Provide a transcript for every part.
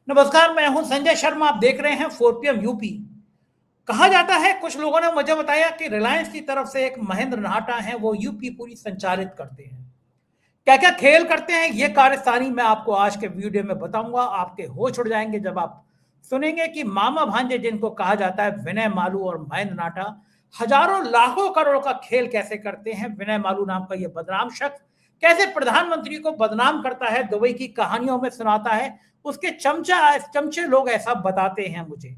नमस्कार, मैं हूं संजय शर्मा। आप देख रहे हैं 4 PM यूपी। कहा जाता है, कुछ लोगों ने मुझे बताया कि रिलायंस की तरफ से एक महेंद्र नाहटा हैं, वो यूपी पूरी संचालित करते हैं। क्या क्या खेल करते हैं ये कारस्तानी मैं आपको आज के वीडियो में बताऊंगा। आपके होश उड़ जाएंगे जब आप सुनेंगे कि मामा भांजे जिनको कहा जाता है विनय मालू और महेंद्र नाहटा हजारों लाखों करोड़ का खेल कैसे करते हैं। विनय मालू नाम का ये बदनाम शख्स कैसे प्रधानमंत्री को बदनाम करता है, दुबई की कहानियों में सुनाता है। उसके चमचे लोग ऐसा बताते हैं मुझे।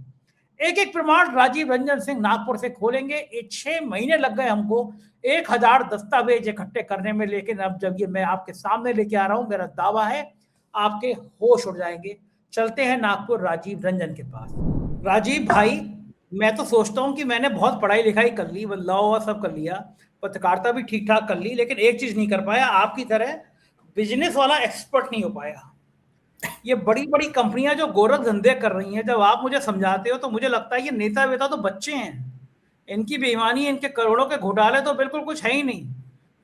एक एक प्रमाण राजीव रंजन सिंह नागपुर से खोलेंगे। 6 महीने लग गए हमको 1000 दस्तावेज इकट्ठे करने में, लेकिन अब जब ये मैं आपके सामने लेके आ रहा हूं, मेरा दावा है आपके होश उड़ जाएंगे। चलते हैं नागपुर राजीव रंजन के पास। राजीव भाई, मैं तो सोचता हूं कि मैंने बहुत पढ़ाई लिखाई कर ली, लॉ और सब कर लिया, पत्रकारिता भी ठीक ठाक कर ली, लेकिन एक चीज नहीं कर पाया, आपकी तरह बिजनेस वाला एक्सपर्ट नहीं हो पाया। ये बड़ी बड़ी कंपनियां जो गोरख धंधे कर रही हैं, जब आप मुझे समझाते हो तो मुझे लगता है ये नेता वेता तो बच्चे हैं। इनकी बेईमानी, इनके करोड़ों के घोटाले तो बिल्कुल कुछ है ही नहीं।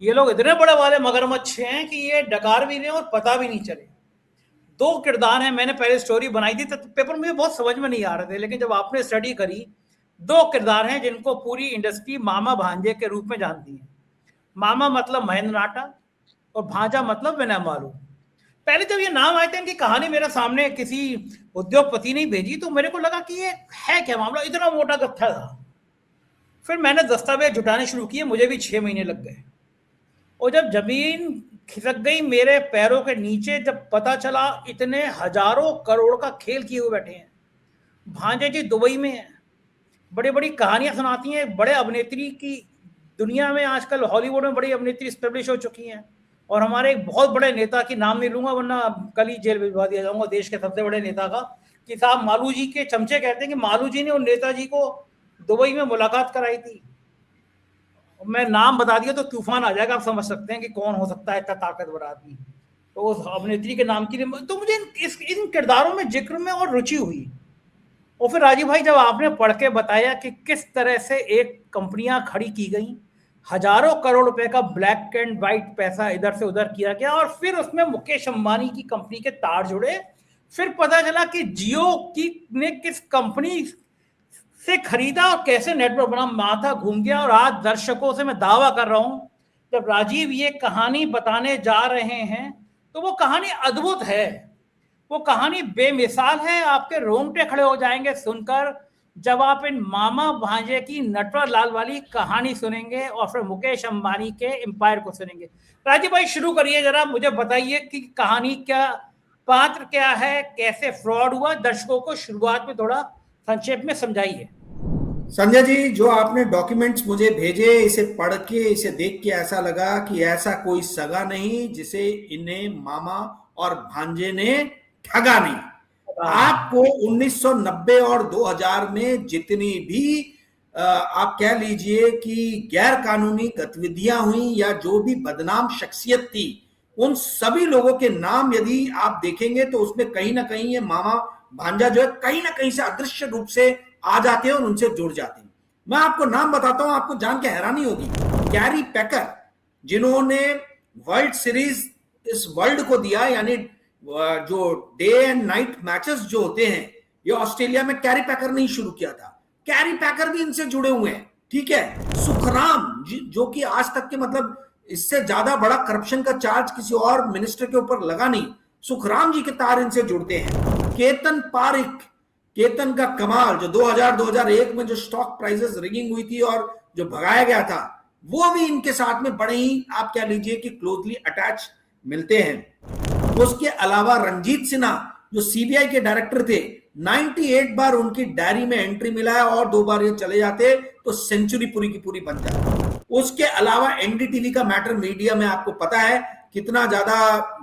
ये लोग इतने बड़े वाले मगरमच्छ हैं कि ये डकार भी नहीं और पता भी नहीं चले। दो किरदार हैं, मैंने पहले स्टोरी बनाई थी तो पेपर में बहुत समझ में नहीं आ रहे थे, लेकिन जब आपने स्टडी करी, दो किरदार हैं जिनको पूरी इंडस्ट्री मामा भांजे के रूप में जानती है। मामा मतलब महेंद्र नाटा और भांजा मतलब विनय मालू। पहले जब ये नाम आए थे, इनकी कहानी मेरे सामने किसी उद्योगपति ने भेजी तो मेरे को लगा कि ये है क्या मामला, इतना मोटा गत्था था। फिर मैंने दस्तावेज जुटाने शुरू किए, मुझे भी 6 महीने लग गए। और जब जमीन खिसक गई मेरे पैरों के नीचे, जब पता चला इतने हजारों करोड़ का खेल किए हुए बैठे हैं। भांजे जी दुबई में है, बड़ी बड़ी कहानियां सुनाती हैं। बड़े अभिनेत्री की दुनिया में आजकल हॉलीवुड में बड़ी अभिनेत्री स्टेब्लिश हो चुकी हैं। और हमारे एक बहुत बड़े नेता की नाम नहीं लूंगा वरना कल ही जेल भिजवा दिया जाऊंगा, देश के सबसे बड़े नेता का, कि साहब मालू जी के चमचे कहते हैं कि मालू जी ने उन नेताजी को दुबई में मुलाकात कराई थी। मैं नाम बता दिया तो तूफान आ जाएगा, आप समझ सकते हैं कि कौन हो सकता है इतना ताकतवर आदमी। तो उस अभिनेत्री के नाम की तो मुझे इन किरदारों में जिक्र में और रुचि हुई। और फिर राजीव भाई, जब आपने पढ़ के बताया कि किस तरह से एक कंपनियां खड़ी की गई, हजारों करोड़ रुपए का ब्लैक एंड व्हाइट पैसा इधर से उधर किया गया, और फिर उसमें मुकेश अंबानी की कंपनी के तार जुड़े, फिर पता चला कि जियो की ने किस कंपनी से खरीदा और कैसे नेटवर्क बना, माथा घूम गया। और आज दर्शकों से मैं दावा कर रहा हूं, जब राजीव ये कहानी बताने जा रहे हैं तो वो कहानी अद्भुत है, वो कहानी बेमिसाल है। आपके रोंगटे खड़े हो जाएंगे सुनकर जब आप इन मामा भांजे की नटवर लाल वाली कहानी सुनेंगे और फिर मुकेश अंबानी के एम्पायर को सुनेंगे। राजीव भाई शुरू करिए, जरा मुझे बताइए कि कहानी क्या, पात्र क्या है, कैसे फ्रॉड हुआ, दर्शकों को शुरुआत में थोड़ा संक्षेप में समझाइए। संजय जी, जो आपने डॉक्यूमेंट्स मुझे भेजे, इसे पढ़ के, इसे देख के ऐसा लगा कि ऐसा कोई सगा नहीं जिसे इन्हें मामा और भांजे ने ठगा नहीं। आपको 1990 और 2000 में जितनी भी आप कह लीजिए कि गैर कानूनी गतिविधियां हुई या जो भी बदनाम शख्सियत थी, उन सभी लोगों के नाम यदि आप देखेंगे तो उसमें कहीं ना कहीं ये मामा भांजा जो है कहीं ना कहीं से अदृश्य रूप से आ जाते हैं और उनसे जुड़ जाते हैं। मैं आपको नाम बताता हूं, आपको जान के हैरानी होगी। कैरी पैकर, जिन्होंने वर्ल्ड सीरीज इस वर्ल्ड को दिया, यानी जो डे एंड नाइट मैचेस जो होते हैं, ये ऑस्ट्रेलिया में कैरी पैकर ने ही शुरू किया था। कैरी पैकर भी इनसे जुड़े हुए हैं, ठीक है। सुखराम, जो कि आज तक के मतलब इससे ज्यादा बड़ा करप्शन का चार्ज किसी और मिनिस्टर के ऊपर लगा नहीं, सुखराम जी के तार इनसे जुड़ते हैं। केतन पारिक, केतन का कमाल, जो 2000-2001 में जो स्टॉक प्राइसेस रिगिंग हुई थी और जो भगाया गया था, वो भी इनके साथ में बड़े ही आप क्या लीजिए कि क्लोजली अटैच मिलते हैं। उसके अलावा रंजीत सिन्हा, जो सीबीआई के डायरेक्टर थे, 98 बार उनकी डायरी में एंट्री मिला है और 2 बार ये चले जाते तो सेंचुरी पूरी की पूरी बन जाती। उसके अलावा एनडीटीवी का मैटर मीडिया में आपको पता है कितना ज्यादा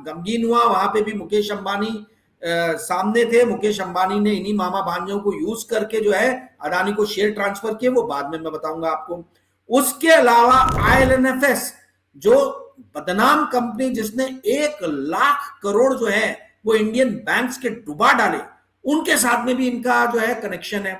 गमगीन हुआ, वहां पे भी मुकेश अंबानी सामने थे। मुकेश अंबानी ने इन्हीं मामा भांजों को यूज करके जो है अडानी को शेयर ट्रांसफर किए, वो बाद में मैं बताऊंगा आपको। उसके अलावा आईएलएनएफएस, जो बदनाम कंपनी जिसने 1 लाख करोड़ जो है वो इंडियन बैंक्स के डुबा डाले, उनके साथ में भी इनका जो है कनेक्शन है।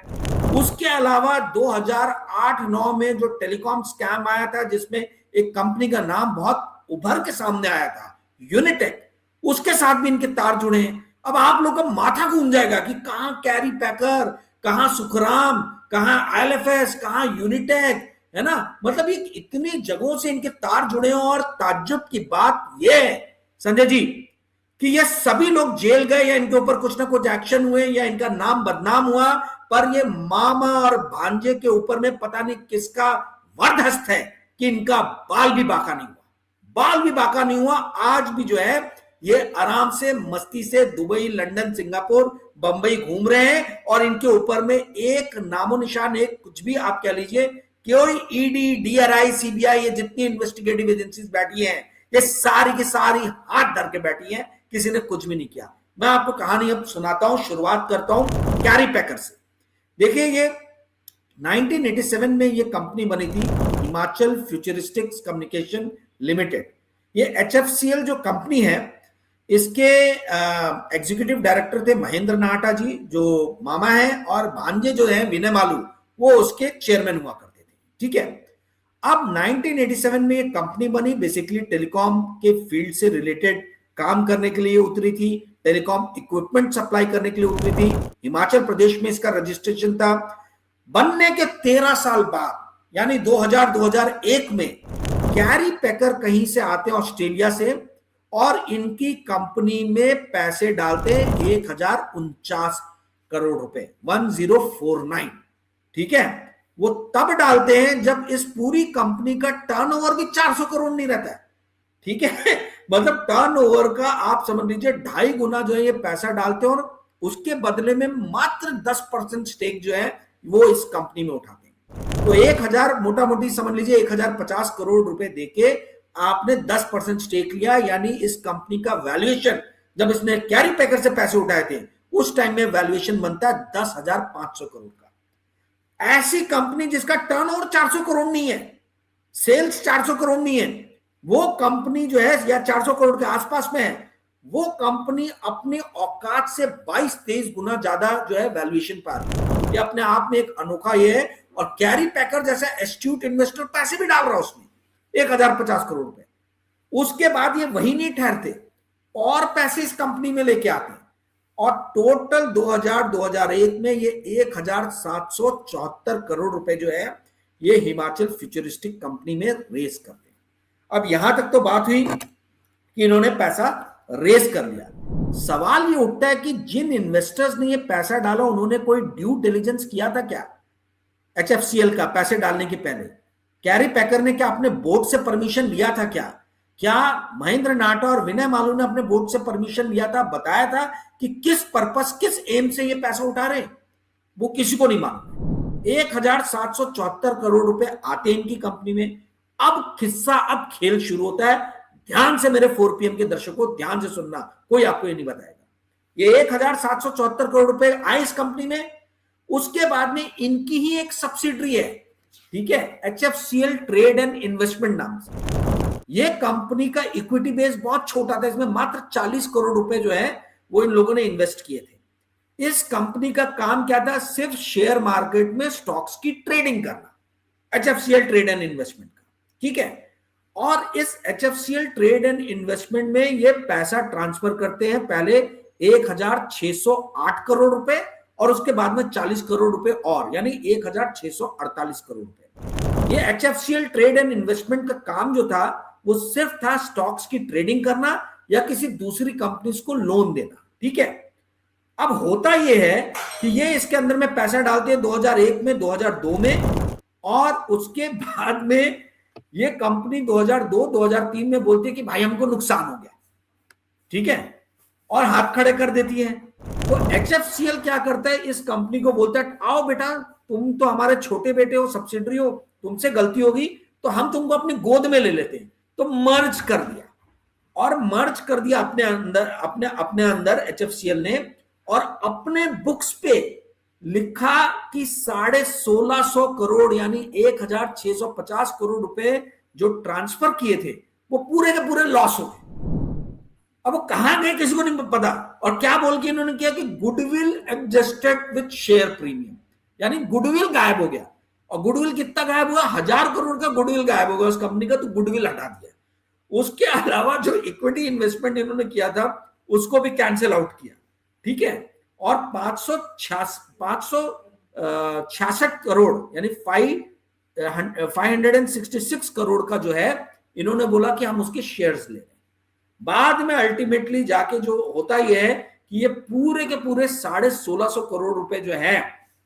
उसके अलावा 2008-9 में जो टेलीकॉम स्कैम आया था, जिसमें एक कंपनी का नाम बहुत उभर के सामने आया था, यूनिटेक, उसके साथ भी इनके तार जुड़े हैं। अब आप लोग का माथा घूम जाएगा कि कहां कैरी पैकर, कहां सुखराम, कहां आईएलएफएस, कहां यूनिटेक, है ना। मतलब ये इतनी जगहों से इनके तार जुड़े हो। और ताज्जुब की बात यह है संजय जी कि ये सभी लोग जेल गए या इनके ऊपर कुछ ना कुछ एक्शन हुए या इनका नाम बदनाम हुआ, पर ये मामा और भांजे के ऊपर में पता नहीं किसका वरदहस्त है कि इनका बाल भी बाका नहीं हुआ, बाल भी बाका नहीं हुआ। आज भी जो है ये आराम से मस्ती से दुबई, लंदन, सिंगापुर, बंबई घूम रहे हैं और इनके ऊपर में एक नामो निशान, एक कुछ भी आप कह लीजिए, कोई ईडी, डीआरआई, सीबीआई, ये जितनी इन्वेस्टिगेटिव एजेंसीज बैठी हैं ये सारी की सारी हाथ धर के बैठी हैं, किसी ने कुछ भी नहीं किया। मैं आपको कहानी अब सुनाता हूं, शुरुआत करता हूं कैरी पैकर से। देखिए ये 1987 में ये कंपनी बनी थी, हिमाचल फ्यूचरिस्टिक्स कम्युनिकेशन लिमिटेड। ये एचएफसीएल जो कंपनी है इसके एग्जीक्यूटिव डायरेक्टर थे महेंद्र नाहटा जी, जो मामा है, और भांजे जो है विनय मालू, वो उसके चेयरमैन हुआ करते थे। ठीक है, अब 1987 में ये कंपनी बनी, बेसिकली टेलीकॉम के फील्ड से रिलेटेड काम करने के लिए उतरी थी, टेलीकॉम इक्विपमेंट सप्लाई करने के लिए उतरी थी। हिमाचल प्रदेश में इसका रजिस्ट्रेशन था। बनने के 13 साल बाद यानी 2000-2001 में कैरी पैकर कहीं से आते हैं ऑस्ट्रेलिया से और इनकी कंपनी में पैसे डालते हैं 1049 करोड़ रुपए, 1049। ठीक है, वो तब डालते हैं जब इस पूरी कंपनी का टर्नओवर भी 400 करोड़ नहीं रहता है। ठीक है, मतलब टर्नओवर का आप समझ लीजिए 2.5 गुना जो है ये पैसा डालते हैं और उसके बदले में मात्र 10% स्टेक जो है वो इस कंपनी में उठाते हैं। तो 1000 मोटा मोटी समझ लीजिए 1050 करोड़ रुपए देके आपने 10% स्टेक लिया, यानी इस कंपनी का वैल्यूएशन जब इसने कैरी पैकर से पैसे उठाए थे उस टाइम में वैल्यूएशन बनता है 10,500 करोड़ का। ऐसी कंपनी जिसका टर्नओवर 400 करोड़ नहीं है, सेल्स 400 करोड़ नहीं है, वो कंपनी जो है या 400 करोड़ के आसपास में है, वो कंपनी अपने औकात से 22-23 गुना ज्यादा जो है वैल्यूएशन पा रही है। ये अपने आप में एक अनोखा ये है। और कैरी पैकर जैसा एस्ट्यूट इन्वेस्टर पैसे भी डाल रहा है उसमें 1050 करोड़ रुपए। उसके बाद ये वही नहीं ठहरते और पैसे इस कंपनी में लेके आते हैं और टोटल 2000-2001 में ये 1774 करोड़ रुपए जो है ये हिमाचल फ्यूचरिस्टिक कंपनी में रेस करते हैं। अब यहां तक तो बात हुई कि इन्होंने पैसा रेस कर लिया। सवाल ये उठता है कि जिन इन्वेस्टर्स ने ये पैसा डाला उन्होंने कोई ड्यू डिलिजेंस किया था क्या एचएफसीएल का पैसे डालने के पहले? कैरी पैकर ने क्या अपने बोर्ड से परमिशन लिया था क्या महेंद्र नाहटा और विनय मालू ने अपने बोर्ड से परमिशन लिया था, बताया था कि किस पर्पस, किस एम से ये पैसा उठा रहे हैं? वो किसी को नहीं मालूम। 1774 करोड़ रुपए आते हैं इनकी कंपनी में। अब किस्सा, अब खेल शुरू होता है। ध्यान से मेरे 4PM के दर्शकों ध्यान से सुनना, कोई आपको ये नहीं बताएगा। ये 1774 करोड़ रुपए आए इस कंपनी में। उसके बाद में इनकी ही एक सब्सिडरी है, ठीक है, एचएफसीएल ट्रेड एंड इन्वेस्टमेंट नाम से। ये कंपनी का इक्विटी बेस बहुत छोटा था, इसमें मात्र 40 करोड़ रुपए जो है वो इन लोगों ने इन्वेस्ट किए थे। इस कंपनी का काम क्या था? सिर्फ शेयर मार्केट में स्टॉक्स की ट्रेडिंग करना, एचएफसीएल ट्रेड एंड इन्वेस्टमेंट का। ठीक है, और इस एचएफसीएल ट्रेड एंड इन्वेस्टमेंट में ये पैसा ट्रांसफर करते हैं पहले 1608 करोड़ रुपए और उसके बाद में 40 करोड़ रुपए और, यानी 1648 करोड़ रुपए। ये एचएफसीएल ट्रेड एंड इन्वेस्टमेंट का काम जो था वो सिर्फ था स्टॉक्स की ट्रेडिंग करना या किसी दूसरी कंपनीज को लोन देना। ठीक है, अब होता यह है कि ये इसके अंदर में पैसा डालते हैं 2001 में, 2002 में, और उसके बाद में ये कंपनी 2002-2003 में बोलती है कि भाई हमको नुकसान हो गया। ठीक है, और हाथ खड़े कर देती है। तो एचएफसीएल क्या करता है, इस कंपनी को बोलता है आओ बेटा, तुम तो हमारे छोटे बेटे हो, सब्सिडरी हो, तुमसे गलती होगी तो हम तुमको अपनी गोद में ले लेते हैं। तो मर्ज कर दिया, और मर्ज कर दिया अपने अंदर एचएफसीएल ने, और अपने बुक्स पे लिखा कि 1650 करोड़ यानी 1650 करोड़ रुपए जो ट्रांसफर किए थे वो पूरे के पूरे लॉस हो गए। अब वो कहां गए किसी को नहीं पता। और क्या बोल के इन्होंने किया कि goodwill adjusted with share premium, यानी गुडविल गायब हो गया। और गुडविल कितना गायब हुआ? 1000 करोड़ का गुडविल गायब हो गया उस कंपनी का, तो गुडविल हटा दिया। उसके अलावा जो इक्विटी इन्वेस्टमेंट इन्होंने किया था उसको भी कैंसिल आउट किया। ठीक है, और 566 करोड़ यानी 566 करोड़ का जो है इन्होंने बोला कि हम उसके शेयर्स ले रहे हैं। बाद में अल्टीमेटली जाके जो होता ही है कि ये पूरे के पूरे 1650 करोड़ रुपए जो है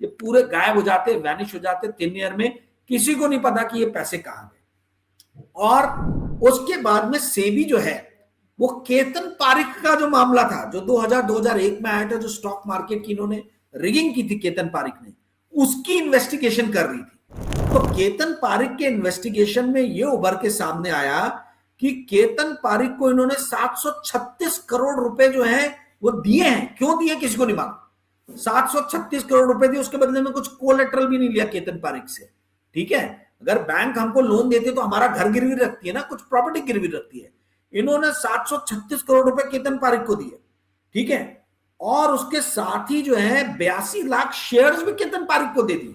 ये पूरे गायब हो जाते, वैनिश हो जाते 3 ईयर में, किसी को नहीं पता कि ये पैसे कहां गए। और उसके बाद में सेबी जो है वो केतन पारिक का जो मामला था जो 2001 में आया था, जो स्टॉक मार्केट की इन्होंने रिगिंग की थी केतन पारिक ने, उसकी इन्वेस्टिगेशन कर रही थी। तो केतन पारिक के इन्वेस्टिगेशन में ये उभर के सामने आया कि केतन पारिक को इन्होंने 736 करोड़ रुपए जो है वो दिए हैं। क्यों दिए किसी को नहीं मालूम। 736 करोड़ रुपए दिए, उसके बदले में कुछ कोलेटरल भी नहीं लिया केतन पारिक से। ठीक है, अगर बैंक हमको लोन देते तो हमारा घर गिरवी रखती है ना, कुछ प्रॉपर्टी गिरवी रखती है। इन्होंने 736 करोड़ रुपए केतन पारिक को दिए। ठीक है, और उसके साथ ही जो है 82 लाख शेयर्स भी केतन पारिक को दे दिए।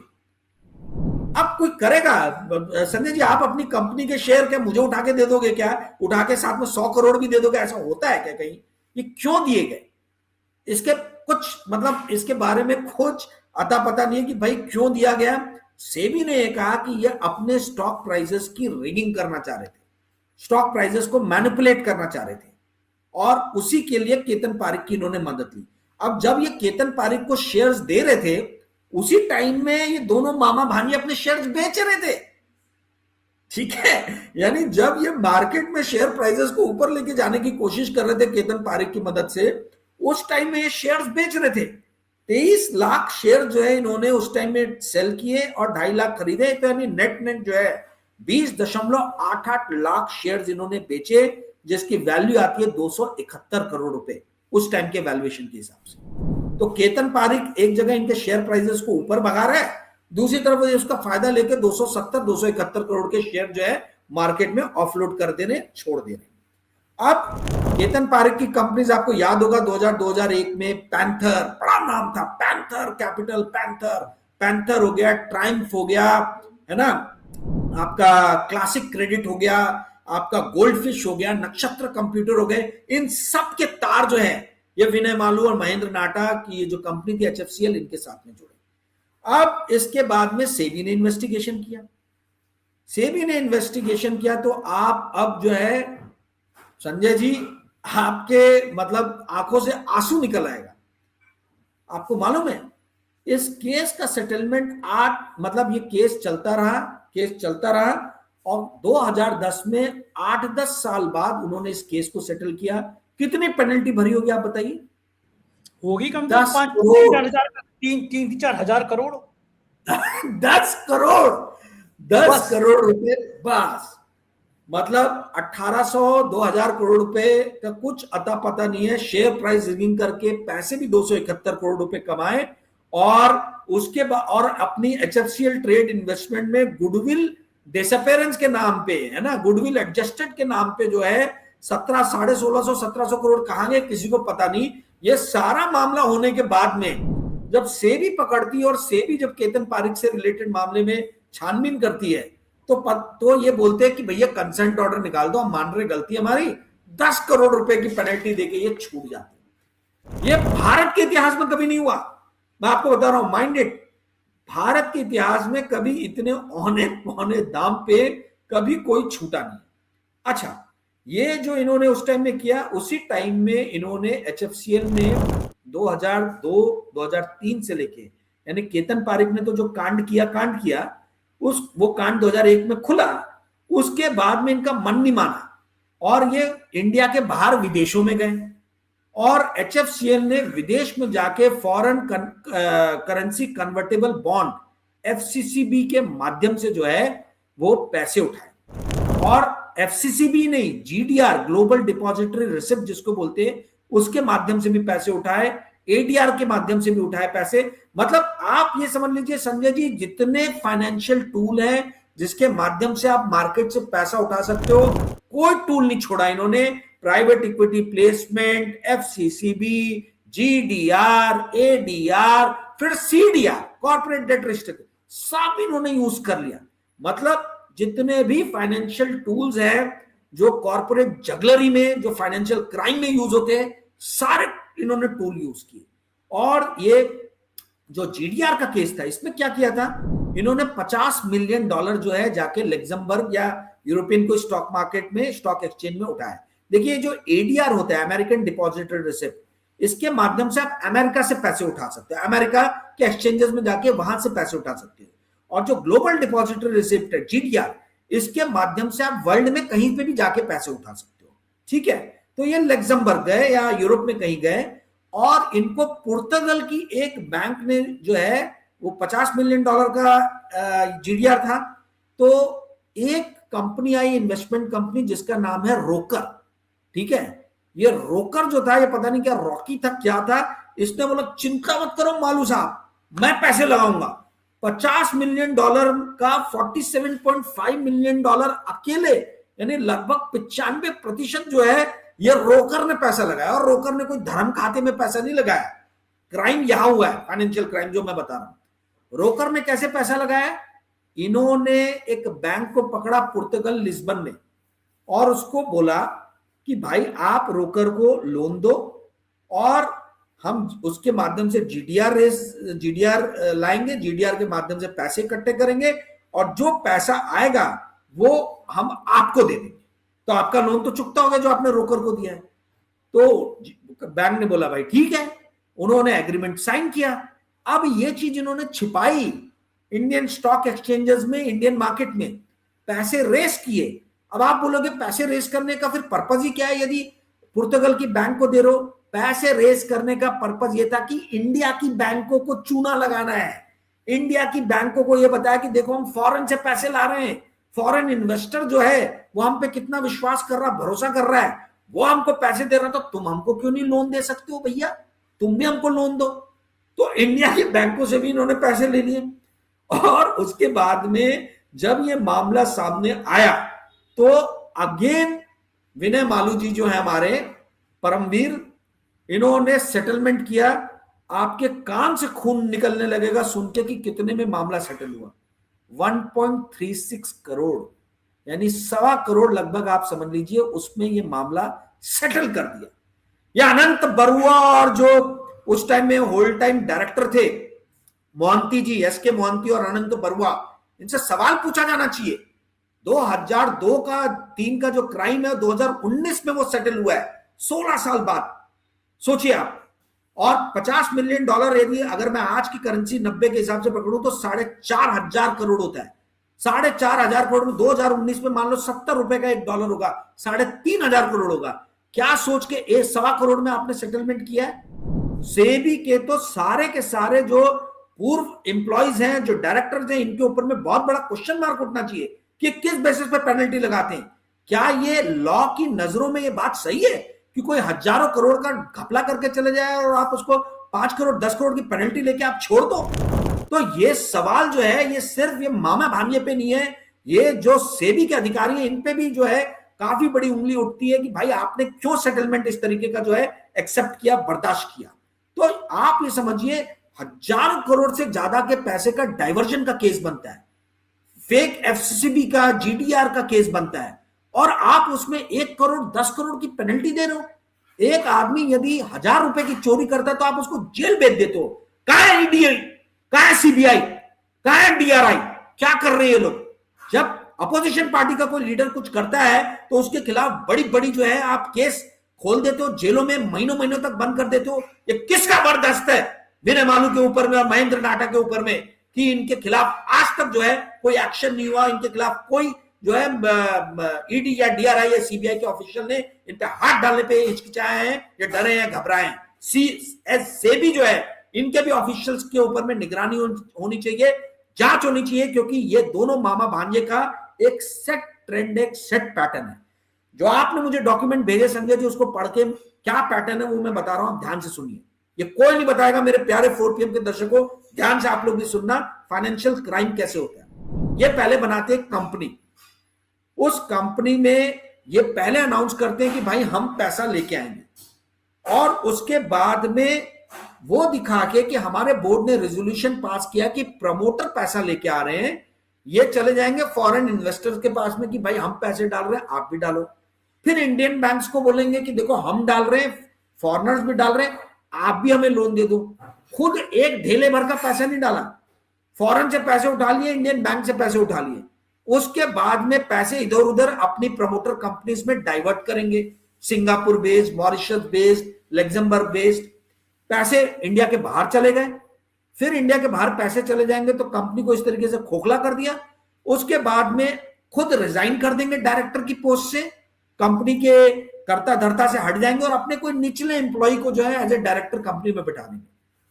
अब कोई करेगा संजय जी, आप अपनी कंपनी के शेयर क्या मुझे उठा के दे दोगे क्या? उठा के साथ में 100 करोड़ भी दे दोगे? ऐसा होता है क्या कहीं? ये क्यों दिए गए? इसके कुछ मतलब इसके बारे में कुछ अता पता नहीं है कि भाई क्यों दिया गया। सेबी ने कहा कि ये अपने स्टॉक प्राइसेस की रिगिंग करना चाह रहे थे, स्टॉक प्राइसेस को मैनिपुलेट करना चाह रहे थे, और उसी के लिए केतन पारिक की इन्होंने मदद ली। अब जब ये केतन पारिक को शेयर्स दे रहे थे, उसी टाइम में ये दोनों मामा भांजी अपने शेयर्स बेच रहे थे। ठीक है, यानी जब ये मार्केट में शेयर प्राइसेस को ऊपर लेके जाने की कोशिश कर रहे थे केतन पारिक की मदद से, उस टाइम में ये शेयर्स बेच रहे थे। 23 लाख शेयर जो है इन्होंने उस टाइम में सेल किए और 2.5 लाख खरीदे, तो यानी नेट जो है 20.88 लाख शेयर्स इन्होंने बेचे, जिसकी वैल्यू आती है 271 करोड़ रुपए उस टाइम के वैल्यूएशन के हिसाब से। तो केतन पारिक एक जगह इनके शेयर प्राइसेस को ऊपर भगा रहा है, दूसरी तरफ उसका फायदा लेके 271 करोड़ के शेयर जो है मार्केट में ऑफलोड कर देने, छोड़ देने। अब केतन पारिक की कंपनीज आपको याद होगा 2001 में पैंथर, बड़ा नाम था पैंथर कैपिटल, पैंथर हो गया, ट्रायम्फ हो गया, है ना, आपका क्लासिक क्रेडिट हो गया, आपका गोल्डफिश हो गया, नक्षत्र कंप्यूटर हो गए। इन सब के तार जो है ये विनय मालू और महेंद्र नाटा की जो कंपनी थी HFCL, इनके साथ में जुड़े। अब इसके बाद में सेबी ने इन्वेस्टिगेशन किया। सेबी ने इन्वेस्टिगेशन किया तो आप अब जो है संजय जी, आपके मतलब आंखों से आंसू निकल आएगा। आपको मालूम है इस केस का सेटलमेंट मतलब ये केस चलता रहा और 2010 में 8-10 साल बाद उन्होंने इस केस को सेटल किया। कितनी पेनल्टी भरी होगी आप बताइए? होगी कम से कम 3-4 हजार करोड़ 10 करोड़ रुपए बस। मतलब 1800-2000 करोड़ रुपए का कुछ अता पता नहीं है। शेयर प्राइस रिगिंग करके पैसे भी 271 करोड़ रुपए कमाए, और उसके बाद और अपनी HFCL ट्रेड इन्वेस्टमेंट में गुडविल डिसअपेरेंस के नाम पे, है ना, गुडविल एडजस्टेड के नाम पे जो है 1650-1700 करोड़ कहां गए किसी को पता नहीं। ये सारा मामला होने के बाद में जब सेबी पकड़ती है और सेबी जब केतन पारिक से रिलेटेड मामले में छानबीन करती है तो ये बोलते हैं कि भैया कंसेंट ऑर्डर निकाल दो, हम मान रहे गलती हमारी, 10 करोड़ रुपए की पेनल्टी देके ये छूट जाते। ये भारत के इतिहास में कभी नहीं हुआ, मैं आपको बता रहा हूं, माइंड इट। भारत के इतिहास में कभी इतने औने दाम पे कभी कोई छूटा नहीं। अच्छा, ये जो इन्होंने उस टाइम में किया, उसी टाइम में इन्होंने HFCL में 2002-2003 से लेके, यानी केतन पारिक ने तो जो कांड किया वो कांड 2001 में खुला। उसके बाद में इनका मन नहीं माना और ये इंडिया के बाहर विदेशों में गए, और HFCL ने विदेश में जाके foreign currency convertible bond FCCB के माध्यम से जो है वो पैसे उठाए। और FCCB नहीं, GDR ग्लोबल डिपॉजिटरी रिसिप्ट जिसको बोलते हैं, उसके माध्यम से भी पैसे उठाए, ADR के माध्यम से भी उठाए पैसे। मतलब आप ये समझ लीजिए संजय जी, जितने फाइनेंशियल टूल हैं जिसके माध्यम से आप मार्केट से पैसा उठा सकते हो, कोई टूल नहीं छोड़ा इन्होंने। Private equity placement, FCCB, GDR, ADR, फिर CDR कॉर्पोरेट डेट रजिस्टर, सब इन्होंने यूज कर लिया। मतलब जितने भी फाइनेंशियल टूल्स हैं जो कॉर्पोरेट जगलरी में, जो फाइनेंशियल क्राइम में यूज होते हैं, सारे इन्होंने टूल यूज किए। और ये जो जीडीआर का केस था, इसमें क्या किया था, इन्होंने $50 मिलियन जो है जाके लग्जमबर्ग या यूरोपियन को स्टॉक मार्केट में, स्टॉक एक्सचेंज में उठाया। देखिए जो एडीआर होता है, अमेरिकन डिपॉजिटरी रिसिप्ट, इसके माध्यम से आप अमेरिका से पैसे उठा सकते हो, अमेरिका के एक्सचेंजेस में जाके वहां से पैसे उठा सकते हो। और जो ग्लोबल डिपॉजिटरी रिसिप्ट है जीडीआर, इसके माध्यम से आप वर्ल्ड में कहीं पे भी जाके पैसे उठा सकते हो। ठीक है, तो ये लग्जमबर्ग गए या यूरोप में कहीं गए और इनको पुर्तगाल की एक बैंक ने जो है वो $50 मिलियन का जीडीआर था। तो एक कंपनी आई, इन्वेस्टमेंट कंपनी, जिसका नाम है रोकर। ठीक है, ये रोकर जो था, ये पता नहीं क्या रॉकी था क्या था, इसने बोला चिंता मत करो मालू साहब, मैं पैसे लगाऊंगा। $50 मिलियन का 47.5 मिलियन अकेले, यानी लगभग 95% जो है ये रोकर ने पैसा लगाया। और रोकर ने कोई धर्म खाते में पैसा नहीं लगाया, क्राइम यहां हुआ है, फाइनेंशियल क्राइम जो मैं बता रहा हूं। रोकर ने कैसे पैसा लगाया, इन्होंने एक बैंक को पकड़ा पुर्तगाल लिस्बन में और उसको बोला कि भाई आप रोकर को लोन दो और हम उसके माध्यम से जीडीआर लाएंगे, जीडीआर के माध्यम से पैसे इकट्ठे करेंगे और जो पैसा आएगा वो हम आपको दे देंगे, तो आपका लोन तो चुकता होगा जो आपने रोकर को दिया है। तो बैंक ने बोला भाई ठीक है, उन्होंने एग्रीमेंट साइन किया। अब ये चीज इन्होंने छिपाई इंडियन स्टॉक एक्सचेंजेस में, इंडियन मार्केट में पैसे रेस किए। अब आप बोलोगे पैसे रेस करने का फिर पर्पज ही क्या है, यदि पुर्तगाल की बैंक को दे रहे हो? पैसे रेस करने का पर्पज ये था कि इंडिया की बैंकों को चूना लगाना है, इंडिया की बैंकों को ये बताया कि देखो हम फॉरेन से पैसे ला रहे हैं, फॉरेन इन्वेस्टर जो है वो हम पे कितना विश्वास कर रहा, भरोसा कर रहा है, वो हमको पैसे दे रहा है, तो तुम हमको क्यों नहीं लोन दे सकते हो भैया, तुम भी हमको लोन दो। तो इंडिया के बैंकों से भी इन्होंने पैसे ले लिए। और उसके बाद में जब ये मामला सामने आया तो अगेन विनय मालू जी जो है हमारे परमवीर, इन्होंने सेटलमेंट किया। आपके कान से खून निकलने लगेगा सुन के कि कितने में मामला सेटल हुआ। 1.36 करोड़, यानी 1.25 करोड़ लगभग आप समझ लीजिए, उसमें ये मामला सेटल कर दिया। ये अनंत बरुआ और जो उस टाइम में होल टाइम डायरेक्टर थे मोहंती जी, एसके मोहंती और अनंत बरुआ, इनसे सवाल पूछा जाना चाहिए। 2002 का 3 का जो क्राइम है 2019 में वो सेटल हुआ है, 16 साल बाद, सोचिए आप। और $50 मिलियन यदि अगर मैं आज की करेंसी 90 के हिसाब से पकड़ूं तो 4,500 करोड़ होता है। 4,500 करोड़ में 2019 में मान लो $70 का $1 होगा, 3,500 करोड़ होगा। क्या सोच के 1.25 करोड़ में आपने सेटलमेंट किया है? सेबी के तो सारे के सारे जो पूर्व एम्प्लॉइज हैं, जो डायरेक्टर्स हैं, इनके ऊपर में बहुत बड़ा क्वेश्चन मार्क उठना चाहिए कि किस बेसिस पे पेनल्टी लगाते हैं। क्या ये लॉ की नजरों में ये बात सही है कि कोई हजारों करोड़ का घपला करके चले जाए और आप उसको 5 करोड़ 10 करोड़ की पेनल्टी लेके आप छोड़ दो? तो ये सवाल जो है ये सिर्फ ये मामा भांजे पे नहीं है, ये जो सेबी के अधिकारी हैं इन पे भी जो है काफी बड़ी उंगली उठती है कि भाई आपने क्यों सेटलमेंट इस तरीके का जो है एक्सेप्ट किया, बर्दाश्त किया। तो आप ये समझिए हजारों करोड़ से ज्यादा के पैसे का डाइवर्जन का केस बनता है, फेक एफसीसीबी का, जीडीआर का केस बनता है, और आप उसमें 1 करोड़ 10 करोड़ की पेनल्टी दे रहे हो। एक आदमी यदि ₹1000 की चोरी करता है तो आप उसको जेल भेज देते हो। कहां है ईडी, कहां है सीबीआई, कहां है डीआरआई, क्या कर रहे हैं ये लोग? जब अपोजिशन पार्टी का कोई लीडर कुछ करता है तो उसके खिलाफ बड़ी बड़ी जो है आप केस खोल देते हो, जेलों में महीनों महीनों तक बंद कर देते हो। ये किसका बर्दाश्त है विनय मालू के ऊपर में और महेंद्र नाटा के ऊपर में कि इनके खिलाफ आज तक जो है कोई एक्शन नहीं हुआ, इनके खिलाफ कोई जो है ईडी या डीआरआई या सीबीआई के ऑफिशियल ने इन पे हाथ डालने पे हिचकिचाए हैं, या डरे हैं, घबराए हैं। सेबी जो है इनके भी ऑफिशियल्स के ऊपर में निगरानी होनी चाहिए, जांच होनी चाहिए, क्योंकि ये दोनों मामा भांजे का एक सेट ट्रेंड, एक सेट पैटर्न है। जो आपने मुझे डॉक्यूमेंट भेजे संजय जी, उसको पढ़ के क्या पैटर्न है वो मैं बता रहा हूं, ध्यान से सुनिए। ये कोई नहीं बताएगा मेरे प्यारे 4PM के दर्शकों, ध्यान से आप लोग भी सुनना, फाइनेंशियल क्राइम कैसे होता है। ये पहले बनाते हैं कंपनी, उस कंपनी में ये पहले अनाउंस करते हैं कि भाई हम पैसा लेके आएंगे, और उसके बाद में वो दिखा के कि हमारे बोर्ड ने रेजोल्यूशन पास किया कि प्रमोटर पैसा लेके आ रहे हैं, ये चले जाएंगे फॉरेन इन्वेस्टर्स के पास में कि भाई हम पैसे डाल रहे हैं, आप भी डालो। फिर इंडियन बैंक्स को बोलेंगे कि देखो हम डाल रहे हैं, फॉरेनर्स भी डाल रहे हैं, आप भी हमें लोन दे दो। खुद एक ढेले भर का पैसा नहीं डाला, फॉरेन से पैसे उठा लिए, इंडियन बैंक से पैसे उठा लिए, उसके बाद में पैसे इधर उधर अपनी प्रमोटर कंपनीज में डाइवर्ट करेंगे, Singapore based, Mauritius based, Luxembourg based. पैसे इंडिया के बाहर चले गए, फिर इंडिया के बाहर पैसे चले जाएंगे तो कंपनी को इस तरीके से खोखला कर दिया। उसके बाद में खुद रिजाइन कर देंगे डायरेक्टर की पोस्ट से, कंपनी के कर्ता धर्ता से हट जाएंगे और अपने कोई निचले एम्प्लॉय को जो है एज ए डायरेक्टर कंपनी में बिठा देंगे,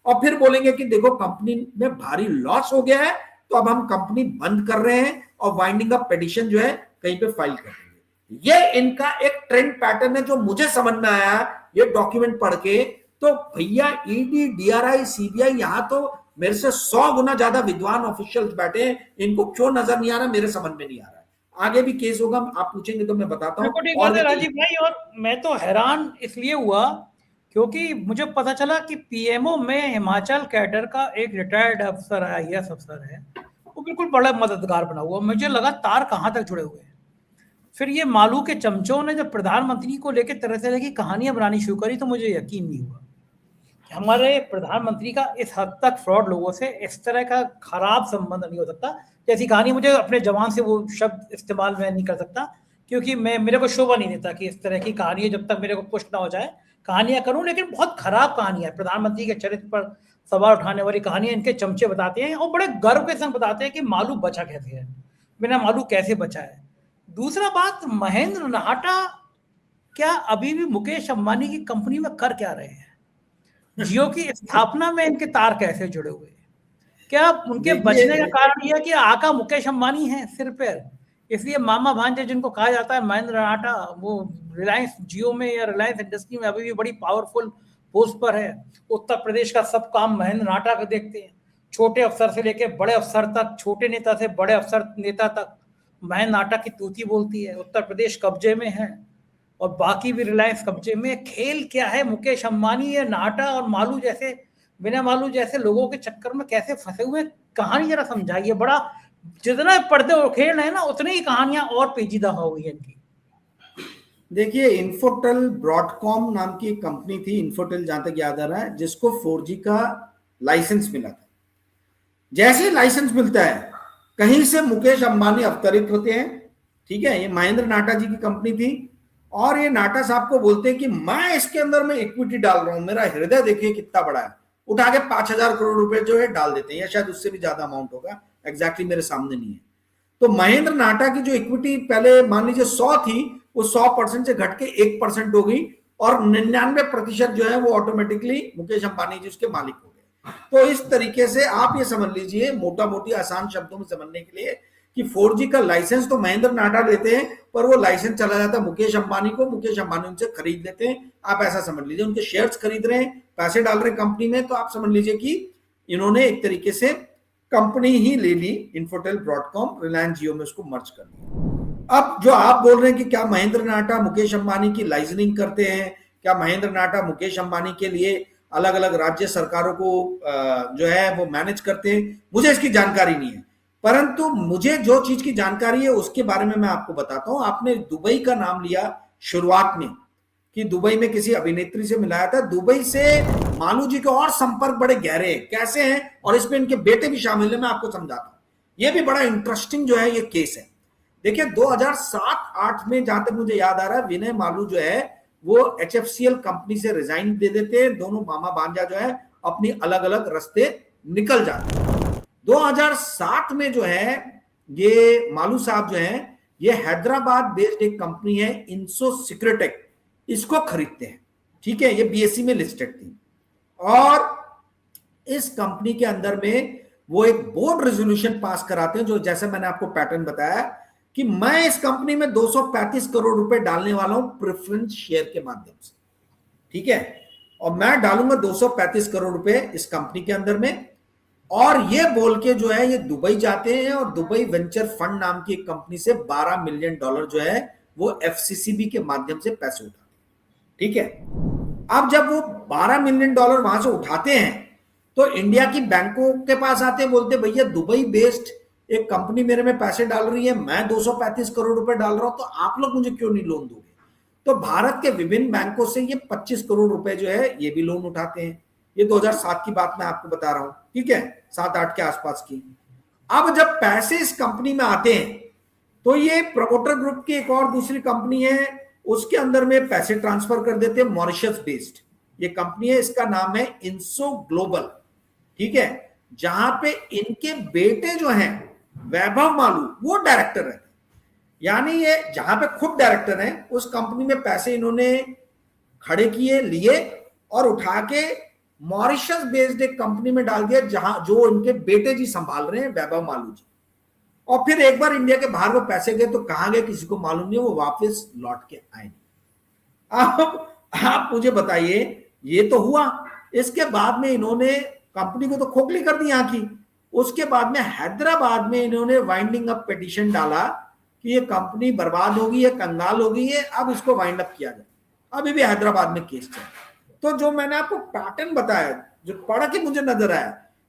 और फिर बोलेंगे कि देखो कंपनी में भारी लॉस हो गया है तो अब हम कंपनी बंद कर रहे हैं और वाइंडिंग अप पिटीशन जो है कहीं पे फाइल कर देंगे। ये इनका एक ट्रेंड पैटर्न है जो मुझे समझ में आया ये डॉक्यूमेंट पढ़ के। तो भैया ईडी, डीआरआई, सीबीआई, यहां तो मेरे से 100 गुना ज्यादा विद्वान ऑफिशियल्स बैठे हैं, इनको क्यों नजर नहीं आ रहा, मेरे समझ में नहीं आ रहा है। आगे भी केस होगा, आप पूछेंगे तो मैं बताता हूँ। और राजीव भाई, और मैं तो हैरान इसलिए हुआ क्योंकि मुझे पता चला कि पीएमओ में हिमाचल कैडर का एक रिटायर्ड अफसर है, आईएएस अफसर है, वो बिल्कुल बड़ा मददगार बना हुआ। मुझे लगा तार कहाँ तक जुड़े हुए हैं। फिर ये मालू के चमचों ने जब प्रधानमंत्री को लेकर तरह तरह की कहानियां बनानी शुरू करी तो मुझे यकीन नहीं हुआ कि हमारे प्रधानमंत्री का इस हद तक फ्रॉड लोगों से इस तरह का खराब संबंध नहीं हो सकता। जैसी कहानी, मुझे अपने जवान से वो शब्द इस्तेमाल मैं नहीं कर सकता क्योंकि मेरे को शोभा नहीं देता कि इस तरह की कहानी जब तक मेरे को पुष्ट ना हो जाए कहानियां करूं, लेकिन बहुत खराब कहानियां, प्रधानमंत्री के चरित्र पर सवाल उठाने वाली कहानियां इनके चमचे बताते हैं और बड़े गर्व के संग बताते हैं कि मालू बचा कैसे है, बिना मालू कैसे बचा है। दूसरा बात, महेंद्र नाहटा क्या अभी भी मुकेश अंबानी की कंपनी में कर क्या रहे हैं? जियो की स्थापना में इनके तार कैसे जुड़े हुए हैं? क्या उनके बचने का कारण यह कि आका मुकेश अंबानी है सिर पर, इसलिए मामा भांजे जिनको कहा जाता है महेंद्र नाहटा, वो रिलायंस जियो में या रिलायंस इंडस्ट्री में अभी भी बड़ी पावरफुल पोस्ट पर है। उत्तर प्रदेश का सब काम महेंद्र नाहटा का देखते हैं, छोटे अफसर से लेकर बड़े अफसर तक, छोटे नेता से बड़े अफसर नेता तक महेंद्र नाहटा की तूती बोलती है। उत्तर प्रदेश कब्जे में है और बाकी भी रिलायंस कब्जे में। खेल क्या है, मुकेश अंबानी या नाहटा और मालू जैसे, बिना मालू जैसे लोगों के चक्कर में कैसे फंसे हुए, कहानी जरा समझाइए। बड़ा जितना पर्दे उखेड़ है ना उतनी ही कहानियां और पेचीदा हो गई इनकी। देखिए, इन्फोटेल ब्रॉडकॉम नाम की कंपनी थी, इन्फोटेल जहां तक याद आ रहा है, जिसको 4G का लाइसेंस मिला था। जैसे लाइसेंस मिलता है कहीं से मुकेश अंबानी अवतरित होते हैं, ठीक है, ये महेंद्र नाहटा जी की कंपनी थी, और ये नाहटा साहब को बोलते हैं कि मैं इसके अंदर में इक्विटी डाल रहा हूं, मेरा हृदय देखिए कितना बड़ा है, उठा के 5,000 करोड़ रुपए जो है डाल देते हैं, या शायद उससे भी ज्यादा अमाउंट होगा, एग्जैक्टली मेरे सामने नहीं है। तो महेंद्र नाहटा की जो इक्विटी पहले मान लीजिए 100 थी, वो 100% से घट के 1% हो गई, और 99% जो है वो ऑटोमेटिकली मुकेश अंबानी जी उसके मालिक हो गए। तो इस तरीके से आप ये समझ लीजिए, मोटा मोटी आसान शब्दों में समझने के लिए, कि 4G का लाइसेंस तो महेंद्र नाहटा लेते हैं, पर वो लाइसेंस चला जाता है मुकेश अंबानी को, मुकेश अंबानी उनसे खरीद लेते हैं। आप ऐसा समझ लीजिए, उनके शेयर्स खरीद रहे हैं, पैसे डाल रहे हैं कंपनी में, तो आप समझ लीजिए कि इन्होंने एक तरीके से कंपनी ही ले ली, इन्फोटेल ब्रॉडकॉम, रिलायंस जियो में उसको मर्ज कर दिया। अब जो आप बोल रहे हैं कि क्या महेंद्र नाहटा मुकेश अंबानी की लाइसेंसिंग करते हैं, क्या महेंद्र नाहटा मुकेश अंबानी के लिए अलग अलग राज्य सरकारों को जो है वो मैनेज करते हैं, मुझे इसकी जानकारी नहीं है। परंतु मुझे जो चीज की जानकारी है उसके बारे में मैं आपको बताता हूं। आपने दुबई का नाम लिया शुरुआत में, कि दुबई में किसी अभिनेत्री से मिलाया था। दुबई से मालू जी के और संपर्क बड़े गहरे हैं, कैसे हैं, और इसमें इनके बेटे भी शामिल है, मैं आपको समझाता हूं। यह भी बड़ा इंटरेस्टिंग जो है ये केस है। देखिए 2007-8 में जहां तक मुझे याद आ रहा है, विनय मालू जो है वो HFCL कंपनी से रिजाइन दे देते हैं, दोनों मामा भांजा जो है अपनी अलग अलग रास्ते निकल जाते हैं। 2007 में जो है ये मालू साहब जो है, ये हैदराबाद बेस्ड एक कंपनी है इंसो सिक्योटेक, इसको खरीदते हैं, ठीक है, ये BSE में लिस्टेड थी, और इस कंपनी के अंदर में वो एक बोर्ड रेजोल्यूशन पास कराते हैं, जो जैसे मैंने आपको पैटर्न बताया कि मैं इस कंपनी में 235 करोड़ रुपए डालने वाला हूं प्रेफरेंस शेयर के माध्यम से, ठीक है, और मैं डालूंगा 235 करोड़ रुपए इस कंपनी के अंदर में। और ये बोल के जो है ये दुबई जाते हैं और दुबई वेंचर फंड नाम की एक कंपनी से $12 मिलियन जो है वो FCCB के माध्यम से पैसे उठाते हैं, ठीक है। अब जब वो $12 मिलियन वहां से उठाते हैं तो इंडिया की बैंकों के पास आते हैं, बोलते भैया दुबई बेस्ड एक कंपनी मेरे में पैसे डाल रही है, मैं 235 करोड़ रुपए डाल रहा हूं, तो आप लोग मुझे क्यों नहीं लोन दोगे? तो भारत के विभिन्न बैंकों से ये 25 करोड़ रुपए जो है ये भी लोन उठाते हैं। ये 2007 की बात मैं आपको बता रहा हूं, ठीक है, 7-8 के आसपास की। अब जब पैसे इस कंपनी में आते हैं तो ये प्रमोटर ग्रुप की एक और दूसरी कंपनी है, उसके अंदर में पैसे ट्रांसफर कर देते हैं, मॉरिशस बेस्ड ये कंपनी है, इसका नाम है इंसो ग्लोबल, ठीक है, जहां पे इनके बेटे जो हैं वैभव मालू वो डायरेक्टर है। यानी ये जहां पे खुद डायरेक्टर हैं उस कंपनी में पैसे इन्होंने खड़े किए, लिए और उठा के मॉरिशस बेस्ड एक कंपनी में डाल दिया, जहां जो इनके बेटे जी संभाल रहे हैं, वैभव मालू जी। और फिर एक बार इंडिया के बाहर वो पैसे गए तो कहां गए किसी को मालूम नहीं, वो वापस लौट के आए नहीं। अब आप मुझे बताइए, ये तो हुआ, इसके बाद में इन्होंने कंपनी को तो खोखली कर दी यहाँ की। उसके बाद में हैदराबाद में इन्होंने वाइंडिंग अप पिटीशन डाला कि ये कंपनी बर्बाद होगी, ये कंगाल होगी, ये अब इसको वाइंड अप किया जाए। अभी भी हैदराबाद में केस चल रहा है। तो जो मैंने आपको पैटर्न बताया, जो पढ़ के मुझे नजर आया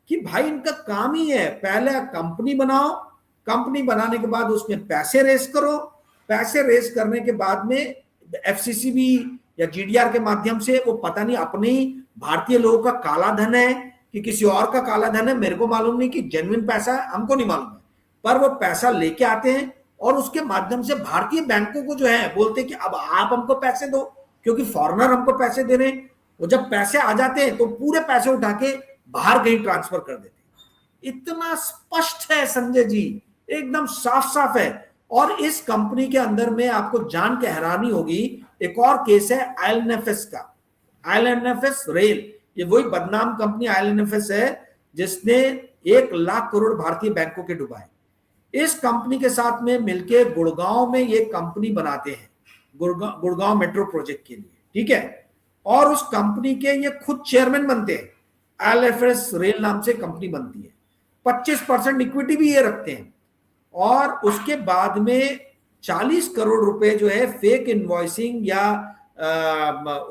कि भाई इनका काम ही है, पहले कंपनी बनाओ, कंपनी बनाने के बाद उसमें पैसे रेस करो, पैसे रेस करने के बाद में एफसीसी भी या जीडीआर के माध्यम से, वो पता नहीं अपने ही भारतीय लोगों का काला धन है कि किसी और का काला धन है, मेरे को मालूम नहीं, कि जेन्युइन पैसा है हमको नहीं मालूम है, पर वो पैसा लेके आते हैं और उसके माध्यम से भारतीय बैंकों को जो है बोलते हैं कि अब आप हमको पैसे दो, क्योंकि फॉरेनर हमको पैसे दे रहे हैं। वो जब पैसे आ जाते हैं तो पूरे पैसे उठा के बाहर कहीं ट्रांसफर कर देते हैं। इतना स्पष्ट है संजय जी, एकदम साफ साफ है। और इस कंपनी के अंदर में आपको जान के हैरानी होगी, एक और केस है आईएलएनएफएस का, आईएलएनएफएस रेल, ये वही बदनाम कंपनी आईएलएनएफएस है जिसने 1 लाख करोड़ भारतीय बैंकों के डुबाए। इस कंपनी के साथ में मिलके गुड़गांव में ये कंपनी बनाते हैं, गुड़गांव मेट्रो प्रोजेक्ट के लिए, ठीक है, और उस कंपनी के ये खुद चेयरमैन बनते हैं। आईएलएनएफएस रेल नाम से कंपनी बनती है, 25% इक्विटी भी ये रखते हैं। और उसके बाद में 40 करोड़ रुपए जो है फेक इनवॉइसिंग या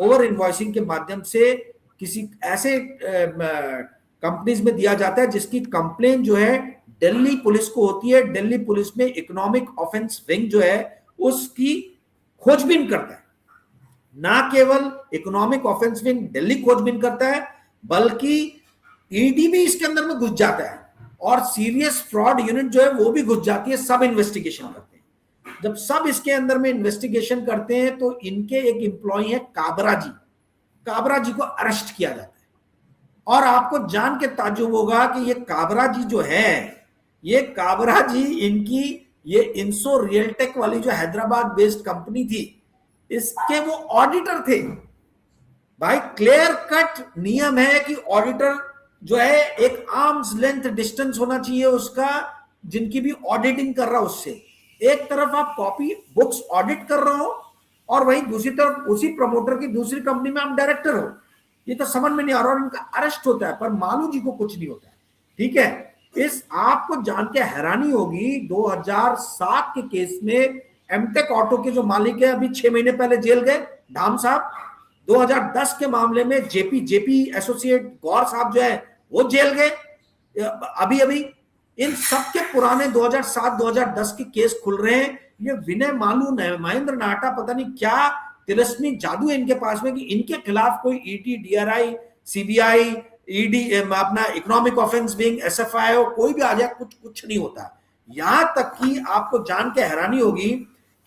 ओवर इनवॉइसिंग के माध्यम से किसी ऐसे कंपनीज में दिया जाता है जिसकी कंप्लेन जो है दिल्ली पुलिस को होती है। दिल्ली पुलिस में इकोनॉमिक ऑफेंस विंग जो है उसकी खोजबीन करता है। ना केवल इकोनॉमिक ऑफेंस विंग दिल्ली खोजबीन करता है, बल्कि ईडी भी इसके अंदर में घुस जाता है और सीरियस फ्रॉड यूनिट जो है वो भी घुस जाती है, सब इन्वेस्टिगेशन करते हैं। जब सब इसके अंदर में इन्वेस्टिगेशन करते हैं तो इनके एक एम्प्लॉई है काबरा जी, काबरा जी को अरेस्ट किया जाता है। और आपको जान के ताज्जुब होगा कि ये काबरा जी जो है, ये काबरा जी इनकी ये इंसो रियलटेक वाली जो हैदराबाद बेस्ड कंपनी थी, इसके वो ऑडिटर थे। भाई क्लियर कट नियम है कि ऑडिटर जो है एक आर्म्स लेंथ डिस्टेंस होना चाहिए उसका, जिनकी भी ऑडिटिंग कर रहा उससे। एक तरफ आप कॉपी बुक्स ऑडिट कर रहे हो और वहीं दूसरी तरफ उसी प्रमोटर की दूसरी कंपनी में आप डायरेक्टर हो। ये तो समझ में नहीं आ रहा। और इनका अरेस्ट होता है पर मालू जी को कुछ नहीं होता है, ठीक है। इस आपको जान के हैरानी होगी, 2007 के केस में एमटेक ऑटो के जो मालिक है अभी 6 महीने पहले जेल गए, धाम साहब। 2010 के मामले में जेपी एसोसिएट गौर साहब जो है वो जेल गए अभी अभी। इन सबके पुराने 2007-2010 के केस खुल रहे हैं। ये विनय मालू, महेंद्र नाहटा, पता नहीं क्या तिलस्मी जादू है इनके पास में कि इनके खिलाफ कोई ईडी, डीआरआई, सीबीआई, ईडी, अपना इकोनॉमिक ऑफेंस विंग, एसएफआई कोई भी आ जाए, कुछ नहीं होता। यहां तक कि आपको जान के हैरानी होगी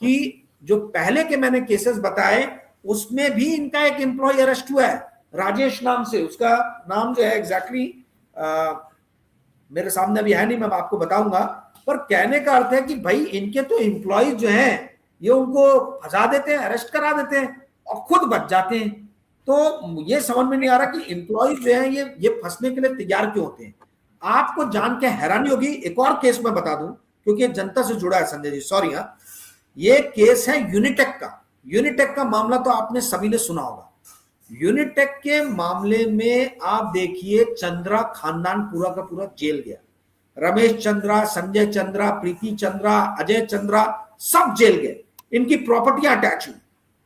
कि जो पहले के मैंने केसेस बताए उसमें भी इनका एक एम्प्लॉय अरेस्ट हुआ है, राजेश नाम से। उसका नाम जो है एग्जैक्टली मेरे सामने अभी है नहीं, मैं आपको बताऊंगा। पर कहने का अर्थ है कि भाई इनके तो एम्प्लॉय जो हैं ये उनको फंसा देते हैं, अरेस्ट करा देते हैं और खुद बच जाते हैं। तो ये समझ में नहीं आ रहा कि एम्प्लॉय जो है ये फंसने के लिए तैयार क्यों होते हैं। आपको जान के हैरानी होगी, एक और केस मैं बता दूं क्योंकि जनता से जुड़ा है संजय जी, सॉरी। हाँ, ये केस है यूनिटेक का। यूनिटेक का मामला तो आपने सभी ने सुना होगा। यूनिटेक के मामले में आप देखिए, चंद्रा खानदान पूरा का पूरा जेल गया। रमेश चंद्रा, संजय चंद्रा, प्रीति चंद्रा, अजय चंद्रा, सब जेल गए। इनकी प्रॉपर्टियां अटैच हुई।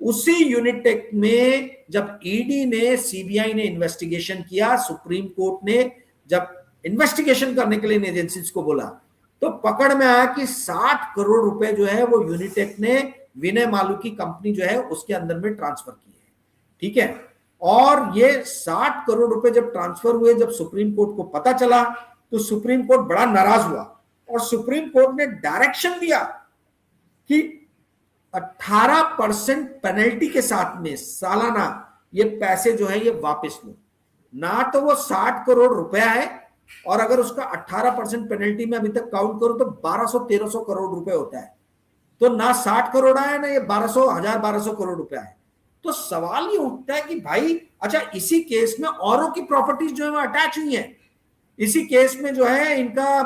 उसी यूनिटेक में जब ईडी ने, सीबीआई ने इन्वेस्टिगेशन किया, सुप्रीम कोर्ट ने जब इन्वेस्टिगेशन करने के लिए एजेंसीज को बोला, तो पकड़ में आया कि 60 करोड़ रुपए जो है वो यूनिटेक ने विनय मालू की कंपनी जो है उसके अंदर में ट्रांसफर की है, ठीक है। और ये 60 करोड़ रुपए जब ट्रांसफर हुए, जब सुप्रीम कोर्ट को पता चला तो सुप्रीम कोर्ट बड़ा नाराज हुआ और सुप्रीम कोर्ट ने डायरेक्शन दिया कि 18% पेनल्टी के साथ में सालाना ये पैसे जो है ये वापस लो। ना तो वो 60 करोड़ रुपया है, और अगर उसका 18% पेनल्टी में अभी तक काउंट करो तो 1200-1300 करोड़ रुपए होता है। तो ना 60 करोड़ आया, ना ये 1200 करोड़ रुपया है। तो सवाल ये उठता है कि भाई अच्छा, इसी केस में औरों की प्रॉपर्टीज जो है वो अटैच हुई है। इसी केस में जो है इनका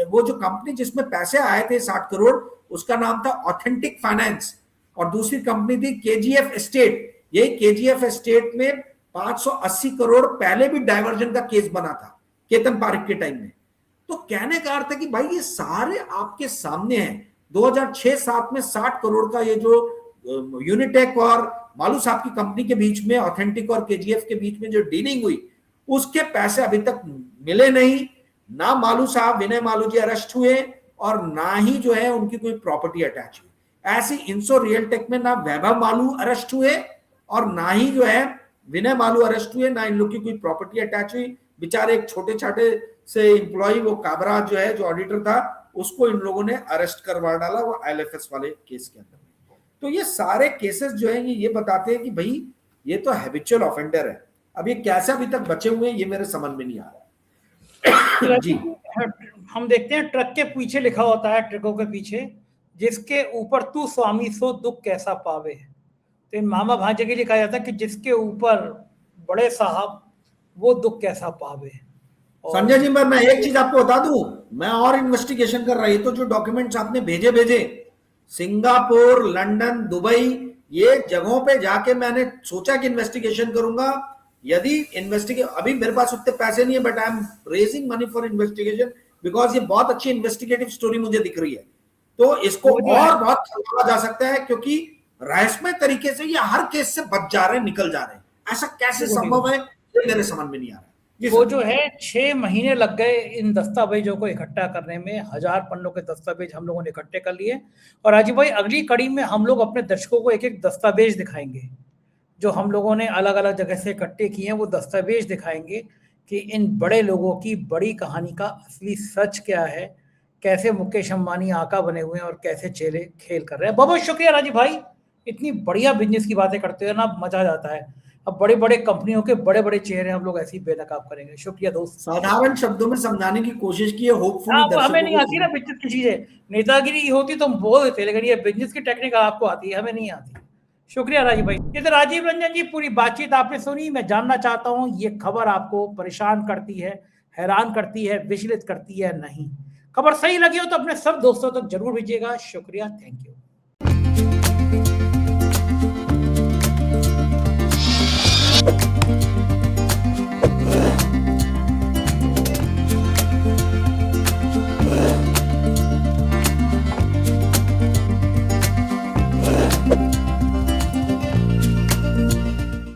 वो जो कंपनी जिसमें पैसे आए थे 60 करोड़, उसका नाम था ऑथेंटिक फाइनेंस, और दूसरी कंपनी थी केजीएफ एस्टेट। ये केजीएफ एस्टेट में 580 करोड़ पहले भी डाइवर्जन का केस बना था केतन पारेख के टाइम में। तो कहने का अर्थ है कि भाई ये सारे आपके सामने हैं। 2006-7 में 60 करोड़ का ये जो यूनिटेक और मालू साहब की कंपनी के बीच में, ऑथेंटिक और केजीएफ के बीच में जो डीलिंग हुई, उसके पैसे अभी तक मिले नहीं। ना मालू साहब, विनय मालू जी अरेस्ट हुए, और ना ही जो है उनकी कोई प्रॉपर्टी अटैच हुई। ऐसी इंसो रियल टेक में ना वैभव मालू अरेस्ट हुए और ना ही जो है विनय मालू अरेस्ट हुए, ना इन लोग की कोई प्रॉपर्टी अटैच हुई। बेचारे एक छोटे छोटे से एम्प्लॉय, वो काबरा जो है, जो ऑडिटर था, उसको इन लोगों ने अरेस्ट करवा डाला वो एलएफएस वाले केस के अंदर। तो ये सारे केसेस जो है ये बताते हैं कि भाई ये तो हैबिचुअल ऑफेंडर है। अब ये कैसे अभी तक बचे हुए हैं ये मेरे समझ में नहीं आ रहा जी। हम देखते हैं ट्रक के पीछे लिखा होता है, ट्रकों के पीछे, जिसके ऊपर तू स्वामी सो दुख कैसा पावे। तो इन मामा भांजे के लिए कहा जाता है कि जिसके ऊपर बड़े साहब, वो दुख कैसा पावे। संजय जी, मैं एक चीज आपको बता दूं, मैं और इन्वेस्टिगेशन कर रही, तो जो डॉक्यूमेंट्स आपने भेजे सिंगापुर, लंदन, दुबई, ये जगहों पे जाके मैंने सोचा कि इन्वेस्टिगेशन करूंगा। यदि अभी मेरे पास उतने पैसे नहीं है, but I am raising money for investigation, because ये बहुत अच्छी इन्वेस्टिगेटिव स्टोरी मुझे दिख रही है। तो इसको और बहुत खंगाला जा सकता है, क्योंकि रहस्यमय तरीके से ये हर केस से बच जा रहे हैं, निकल जा रहे हैं। ऐसा कैसे संभव है ये मेरे समझ में नहीं आ रहा है। वो जो है 6 महीने लग गए इन दस्तावेजों को इकट्ठा करने में। 1000 पन्नों के दस्तावेज हम लोगों ने इकट्ठे कर लिए। और राजीव भाई, अगली कड़ी में हम लोग अपने दर्शकों को एक एक दस्तावेज दिखाएंगे जो हम लोगों ने अलग अलग जगह से इकट्ठे किए हैं। वो दस्तावेज दिखाएंगे कि इन बड़े लोगों की बड़ी कहानी का असली सच क्या है, कैसे मुकेश अंबानी आका बने हुए हैं और कैसे चेले खेल कर रहे हैं। बहुत बहुत शुक्रिया राजीव भाई, इतनी बढ़िया बिजनेस की बातें करते हैं ना, मजा आ जाता है। अब बड़े बड़े कंपनियों के बड़े बड़े चेहरे हम लोग ऐसे ही बेनकाब करेंगे। शुक्रिया दोस्त। साधारण शब्दों में समझाने की कोशिश की है, होपफुली हमें नहीं आती ना बिजनेस की चीजें। नेतागिरी होती तो हम बोल देते, लेकिन ये बिजनेस की टेक्निक आपको आती है, हमें नहीं आती। शुक्रिया राजीव भाई। ये तो राजीव रंजन जी, पूरी बातचीत आपने सुनी। मैं जानना चाहता हूँ, ये खबर आपको परेशान करती है, हैरान करती है, विचलित करती है? नहीं। खबर सही लगी हो तो अपने सब दोस्तों तक जरूर भेजिएगा। शुक्रिया, थैंक यू।